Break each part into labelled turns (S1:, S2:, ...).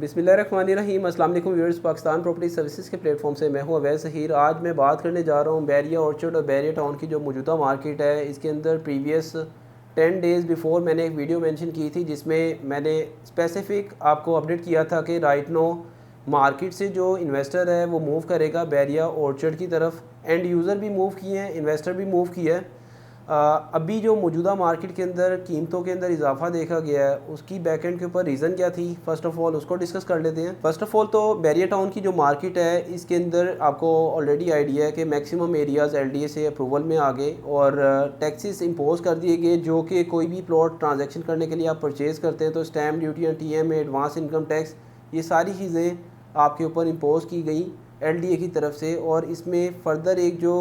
S1: बिस्मिल्लाहिर्रहमानिर्रहीम। अस्सलाम वालेकुम व्यूअर्स, पाकिस्तान प्रॉपर्टी सर्विसेज के प्लेटफॉर्म से मैं हूं अवैस ज़हीर। आज मैं बात करने जा रहा हूं बैरिया ऑर्चर्ड और बैरिया टाउन की जो मौजूदा मार्केट है। इसके अंदर प्रीवियस 10 डेज़ बिफोर मैंने एक वीडियो मेंशन की थी जिसमें मैंने स्पेसिफिक आपको अपडेट किया था कि राइट नो मार्केट से जो इन्वेस्टर है वो मूव करेगा बैरिया ऑर्चर्ड की तरफ। एंड यूज़र भी मूव किए हैं, इन्वेस्टर भी मूव किया है। अभी जो मौजूदा मार्केट के अंदर कीमतों के अंदर इजाफा देखा गया है, उसकी बैकएंड के ऊपर रीज़न क्या थी, फ़र्स्ट ऑफ़ ऑल उसको डिस्कस कर लेते हैं। फ़र्स्ट ऑफ़ ऑल तो बैरिया टाउन की जो मार्केट है इसके अंदर आपको ऑलरेडी आइडिया है कि मैक्सिमम एरियाज़ एलडीए से अप्रूवल में आ गए और टैक्सेस इंपोज कर दिए गए, जो कि कोई भी प्लॉट ट्रांजैक्शन करने के लिए आप परचेज़ करते हैं तो stamp duty, TMA, advance income tax, ये सारी चीज़ें आपके ऊपर इंपोज की गई एलडीए की तरफ से। और इसमें फ़र्दर एक जो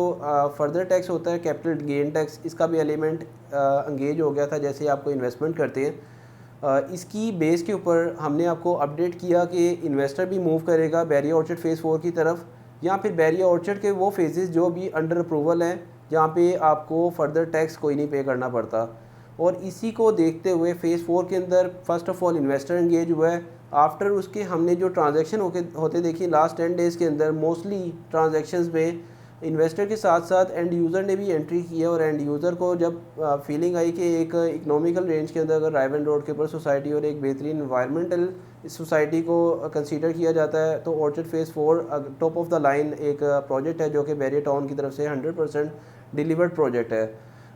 S1: फर्दर टैक्स होता है कैपिटल गेन टैक्स, इसका भी एलिमेंट इंगेज हो गया था जैसे आपको इन्वेस्टमेंट करते हैं। इसकी बेस के ऊपर हमने आपको अपडेट किया कि इन्वेस्टर भी मूव करेगा बैरिया ऑर्चर्ड फ़ेज़ 4 की तरफ, या फिर बैरिया ऑर्चर्ड के वो फेजेस जो भी अंडर अप्रूवल हैं जहाँ पे आपको फ़र्दर टैक्स कोई नहीं पे करना पड़ता। और इसी को देखते हुए फ़ेज़ 4 के अंदर first of all investor engage हुआ है। आफ्टर उसके हमने जो ट्रांजैक्शन होते देखिए लास्ट 10 डेज़ के अंदर, मोस्टली ट्रांजैक्शंस में इन्वेस्टर के साथ साथ एंड यूज़र ने भी एंट्री की है। और एंड यूज़र को जब फीलिंग आई कि एक इकोनॉमिकल रेंज के अंदर अगर रायवन रोड के ऊपर सोसाइटी और एक बेहतरीन इन्वायरमेंटल सोसाइटी को कंसीडर किया जाता है तो orchard phase 4 top of the line एक प्रोजेक्ट है जो कि बैरिया टाउन की तरफ से 100% डिलीवर्ड प्रोजेक्ट है।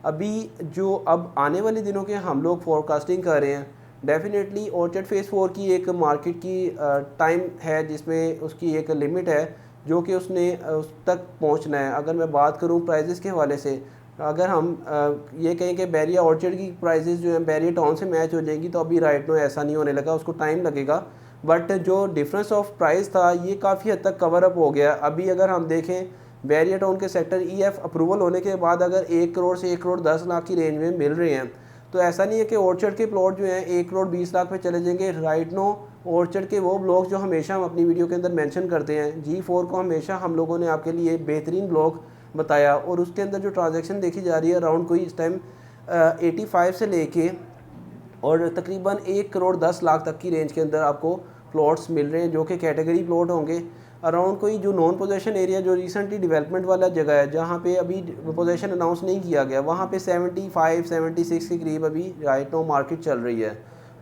S1: अभी जो अब आने वाले दिनों के हम लोग फोरकास्टिंग कर रहे हैं, डेफिनेटली ऑर्चर्ड फ़ेज़ 4 की एक मार्केट की टाइम है जिसमें उसकी एक लिमिट है जो कि उसने उस तक पहुंचना है। अगर मैं बात करूं प्राइजेस के हवाले से, अगर हम ये कहें कि बैरिया ऑर्चर्ड की प्राइजेस जो हैं बैरिया टाउन से मैच हो जाएंगी तो अभी राइट नो ऐसा नहीं होने लगा, उसको टाइम लगेगा। बट जो डिफरेंस ऑफ प्राइस था ये काफ़ी हद तक कवर अप हो गया। अभी अगर हम देखें बैरिया टाउन के सेक्टर EF अप्रूवल होने के बाद अगर 1 करोड़ से 1 करोड़ 10 लाख की रेंज में मिल रहे हैं तो ऐसा नहीं है कि ऑर्चर्ड के प्लॉट जो हैं 1 करोड़ 20 लाख पे चले जाएंगे। राइट नो ऑर्चर्ड के वो ब्लॉक जो हमेशा हम अपनी वीडियो के अंदर मेंशन करते हैं, G4 को हमेशा हम लोगों ने आपके लिए बेहतरीन ब्लॉक बताया और उसके अंदर जो ट्रांजैक्शन देखी जा रही है अराउंड कोई इस टाइम 85 से लेके और तकरीबन 1 करोड़ 10 लाख तक की रेंज के अंदर आपको प्लॉट्स मिल रहे हैं जो कि कैटेगरी प्लॉट होंगे। अराउंड कोई जो नॉन पोजेशन एरिया जो रिसेंटली डेवलपमेंट वाला जगह है जहाँ पे अभी पोजेशन अनाउंस नहीं किया गया, वहाँ पे 75-76 के करीब अभी राइट नो मार्केट चल रही है।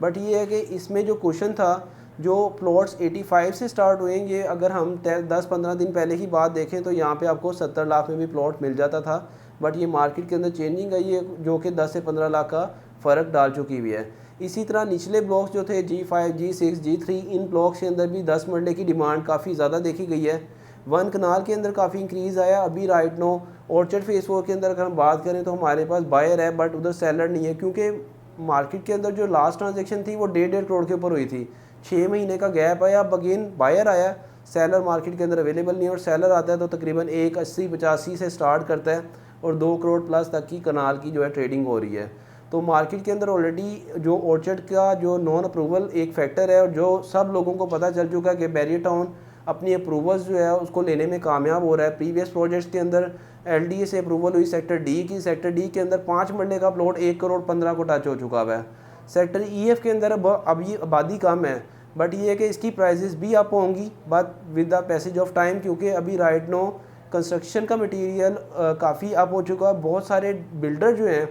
S1: बट ये है कि इसमें जो क्वेश्चन था, जो प्लॉट्स 85 से स्टार्ट हुएंगे, अगर हम 10-15 दिन पहले की बात देखें तो यहाँ पे आपको 70 लाख में भी प्लॉट मिल जाता था। बट ये मार्केट के अंदर चेंजिंग आई है जो कि 10 से 15 लाख का फ़र्क डाल चुकी हुई है। इसी तरह निचले ब्लॉक्स जो थे G5, G6, G3, इन ब्लॉक्स के अंदर भी 10 मरले की डिमांड काफ़ी ज़्यादा देखी गई है। 1 कनाल के अंदर काफ़ी इंक्रीज़ आया। अभी राइट नो ऑर्चर्ड फ़ेज़ 4 के अंदर अगर हम बात करें तो हमारे पास बायर है बट उधर सेलर नहीं है, क्योंकि मार्केट के अंदर जो लास्ट ट्रांजेक्शन थी वो 1.5 करोड़ के ऊपर हुई थी। 6 महीने का गैप आया, अब अगेन बायर आया, सेलर मार्केट के अंदर अवेलेबल नहीं है। और सेलर आता है तो तकरीबन 1.80-85 से स्टार्ट करता है और 2 करोड़ प्लस तक की कनाल की जो है ट्रेडिंग हो रही है। तो मार्केट के अंदर ऑलरेडी जो ऑर्चर्ड का जो नॉन अप्रूवल एक फैक्टर है और जो सब लोगों को पता चल चुका है कि बैरिया टाउन अपनी अप्रूवल्स जो है उसको लेने में कामयाब हो रहा है। प्रीवियस प्रोजेक्ट्स के अंदर LDA से अप्रूवल हुई सेक्टर D की, सेक्टर D के अंदर 5 मरले का प्लॉट 1 करोड़ 15 को टच हो चुका हुआ है। सेक्टर EF के अंदर अभी आबादी कम है बट ये है कि इसकी प्राइजेस भी अप होंगी but with the passage of time, क्योंकि अभी राइट नो कंस्ट्रक्शन का मटीरियल काफ़ी अप हो चुका है। बहुत सारे बिल्डर जो हैं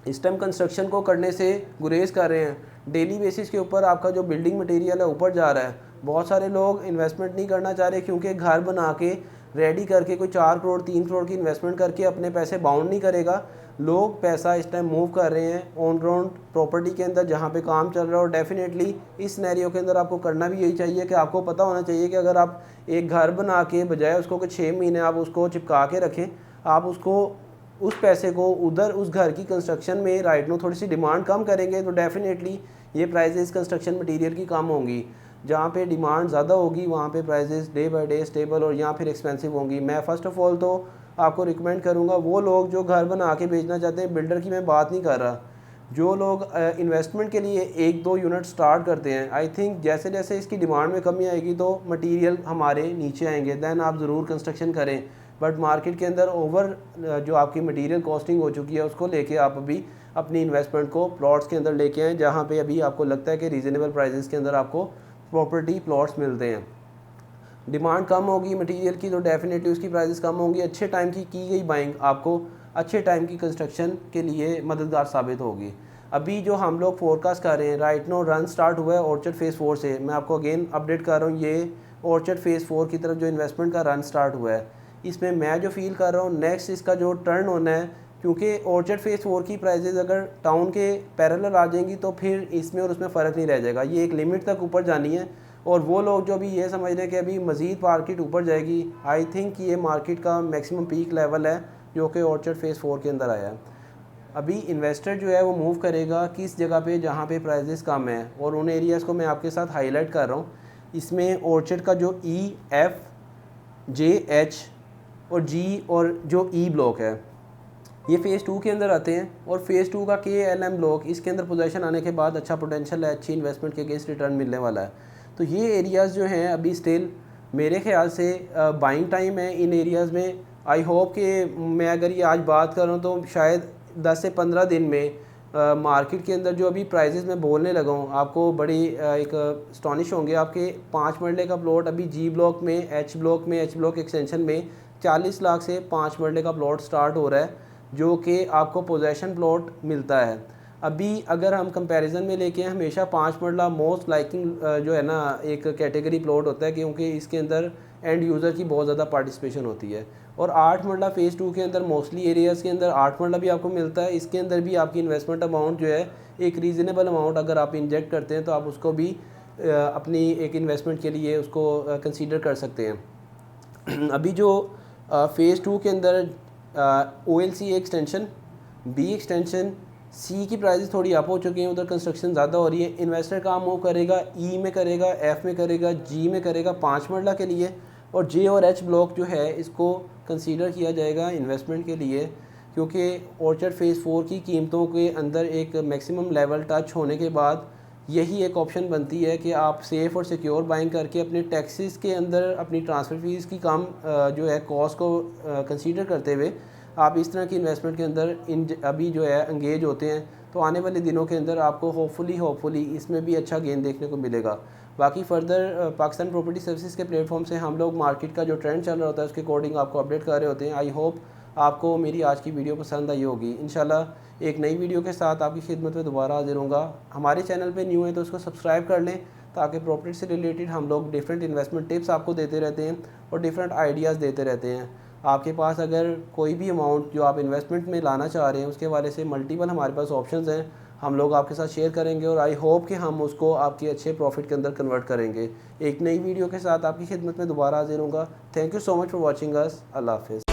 S1: इस टाइम कंस्ट्रक्शन को करने से गुरेज कर रहे हैं। डेली बेसिस के ऊपर आपका जो बिल्डिंग मटेरियल है ऊपर जा रहा है। बहुत सारे लोग इन्वेस्टमेंट नहीं करना चाह रहे क्योंकि घर बना के रेडी करके कोई 4 करोड़ 3 करोड़ की इन्वेस्टमेंट करके अपने पैसे बाउंड नहीं करेगा। लोग पैसा इस टाइम मूव कर रहे हैं ऑन ग्राउंड प्रॉपर्टी के अंदर जहाँ पे काम चल रहा है। और डेफिनेटली इस सिनेरियो के अंदर आपको करना भी यही चाहिए कि आपको पता होना चाहिए कि अगर आप एक घर बना के बजाय उसको कि 6 महीने आप उसको चिपका के रखें, आप उसको उस पैसे को उधर उस घर की कंस्ट्रक्शन में राइट नो थोड़ी सी डिमांड कम करेंगे तो डेफिनेटली ये प्राइजेस कंस्ट्रक्शन मटेरियल की कम होंगी। जहाँ पे डिमांड ज़्यादा होगी वहाँ पे prices day by day stable और या फिर एक्सपेंसिव होंगी। मैं फ़र्स्ट ऑफ़ ऑल तो आपको रिकमेंड करूँगा वो लोग जो घर बना के बेचना चाहते हैं, बिल्डर की मैं बात नहीं कर रहा, जो लोग इन्वेस्टमेंट के लिए 1-2 यूनिट स्टार्ट करते हैं, आई थिंक जैसे जैसे इसकी डिमांड में कमी आएगी तो मटेरियल हमारे नीचे आएंगे, दैन आप ज़रूर कंस्ट्रक्शन करें। बट मार्केट के अंदर ओवर जो आपकी मटेरियल कॉस्टिंग हो चुकी है उसको लेके आप अभी अपनी इन्वेस्टमेंट को प्लॉट्स के अंदर लेके आएँ जहाँ पे अभी आपको लगता है कि रीज़नेबल प्राइसेस के अंदर आपको प्रॉपर्टी प्लॉट्स मिलते हैं। डिमांड कम होगी मटेरियल की तो डेफिनेटली उसकी प्राइसेस कम होंगी। अच्छे टाइम की गई बाइंग आपको अच्छे टाइम की कंस्ट्रक्शन के लिए मददगार साबित होगी। अभी जो हम लोग फोरकास्ट कर रहे हैं राइट नो रन स्टार्ट हुआ है ऑर्चर्ड फेज़ 4 से। मैं आपको अगेन अपडेट कर रहा हूँ, ये ऑर्चर्ड फेज़ 4 की तरफ जो इन्वेस्टमेंट का रन स्टार्ट हुआ है, इसमें मैं जो फील कर रहा हूँ नेक्स्ट इसका जो टर्न होना है, क्योंकि ऑर्चर्ड फेज़ 4 की प्राइजेज़ अगर टाउन के पैरेलल आ जाएंगी तो फिर इसमें और उसमें फ़र्क नहीं रह जाएगा। ये एक लिमिट तक ऊपर जानी है और वो लोग जो अभी ये समझ रहे हैं कि अभी मज़ीद मार्केट ऊपर जाएगी, आई थिंक ये मार्केट का मैक्सिमम पीक लेवल है जो कि ऑर्चर्ड फेज़ 4 के अंदर आया है। अभी इन्वेस्टर जो है वो मूव करेगा किस जगह पे जहाँ पे प्राइजेस कम है, और उन एरियाज़ को मैं आपके साथ हाईलाइट कर रहा हूँ। इसमें ऑर्चर्ड का जो ई, एफ, जे, एच और जी और जो ई ब्लॉक है ये फ़ेज़ 2 के अंदर आते हैं, और फ़ेज़ 2 का के एल एम ब्लॉक इसके अंदर पोजीशन आने के बाद अच्छा पोटेंशियल है, अच्छी इन्वेस्टमेंट के अगेंस्ट रिटर्न मिलने वाला है। तो ये एरियाज़ जो हैं अभी स्टिल मेरे ख्याल से बाइंग टाइम है इन एरियाज़ में। आई होप कि मैं अगर ये आज बात कर रहा हूँ तो शायद 10 से 15 दिन में मार्केट के अंदर जो अभी प्राइजेस मैं बोलने लगा हूँ आपको बड़ी एक स्टॉनिश होंगे। आपके 5 मरले का प्लॉट अभी जी ब्लॉक में, एच ब्लॉक एक्सटेंशन में 40 लाख से 5 मरले का प्लॉट स्टार्ट हो रहा है, जो कि आपको पोजेशन प्लॉट मिलता है। अभी अगर हम कंपैरिजन में लेके हैं, हमेशा 5 मरला मोस्ट लाइकिंग जो है ना एक कैटेगरी प्लॉट होता है, क्योंकि इसके अंदर एंड यूज़र की बहुत ज़्यादा पार्टिसिपेशन होती है। और 8 मरला फ़ेज़ 2 के अंदर मोस्टली एरियाज़ के अंदर 8 मरला भी आपको मिलता है। इसके अंदर भी आपकी इन्वेस्टमेंट अमाउंट जो है एक रीज़नेबल अमाउंट अगर आप इंजेक्ट करते हैं तो आप उसको भी अपनी एक इन्वेस्टमेंट के लिए उसको कंसीडर कर सकते हैं। अभी जो फ़ेज़ 2 के अंदर OLC एक्सटेंशन, बी एक्सटेंशन, सी की प्राइसेस थोड़ी अप हो चुकी हैं, उधर कंस्ट्रक्शन ज़्यादा हो रही है। इन्वेस्टर काम मूव करेगा ई में करेगा, एफ़ में करेगा, जी में करेगा 5 मरला के लिए, और जे और एच ब्लॉक जो है इसको कंसीडर किया जाएगा इन्वेस्टमेंट के लिए, क्योंकि ऑर्चर्ड फेज़ 4 की कीमतों के अंदर एक मैक्सिमम लेवल टच होने के बाद यही एक ऑप्शन बनती है कि आप सेफ़ और सिक्योर बाइंग करके अपने टैक्सेस के अंदर अपनी ट्रांसफ़र फ़ीस की कम जो है कॉस्ट को कंसीडर करते हुए आप इस तरह की इन्वेस्टमेंट के अंदर अभी जो है एंगेज होते हैं। तो आने वाले दिनों के अंदर आपको होपफुली इसमें भी अच्छा गेन देखने को मिलेगा। बाकी फ़र्दर पाकिस्तान प्रॉपर्टी सर्विसेज के प्लेटफॉर्म से हम लोग मार्केट का जो ट्रेंड चल रहा होता है उसके अकॉर्डिंग आपको अपडेट कर रहे होते हैं। आई होप आपको मेरी आज की वीडियो पसंद आई होगी। इंशाल्लाह एक नई वीडियो के साथ आपकी खिदमत में दोबारा हाजिर होऊंगा। हमारे चैनल पे न्यू है तो उसको सब्सक्राइब कर लें, ताकि प्रॉपर्टी से रिलेटेड हम लोग डिफरेंट इन्वेस्टमेंट टिप्स आपको देते रहते हैं और डिफरेंट आइडियाज़ देते रहते हैं। आपके पास अगर कोई भी अमाउंट जो आप इन्वेस्टमेंट में लाना चाह रहे हैं उसके हवाले से मल्टीपल हमारे पास ऑप्शंस हैं, हम लोग आपके साथ शेयर करेंगे और आई होप कि हम उसको आपके अच्छे प्रॉफिट के अंदर कन्वर्ट करेंगे। एक नई वीडियो के साथ आपकी खिदमत में दोबारा हाजिर होऊंगा। Thank you so much for watching us. अल्लाह हाफ़िज़।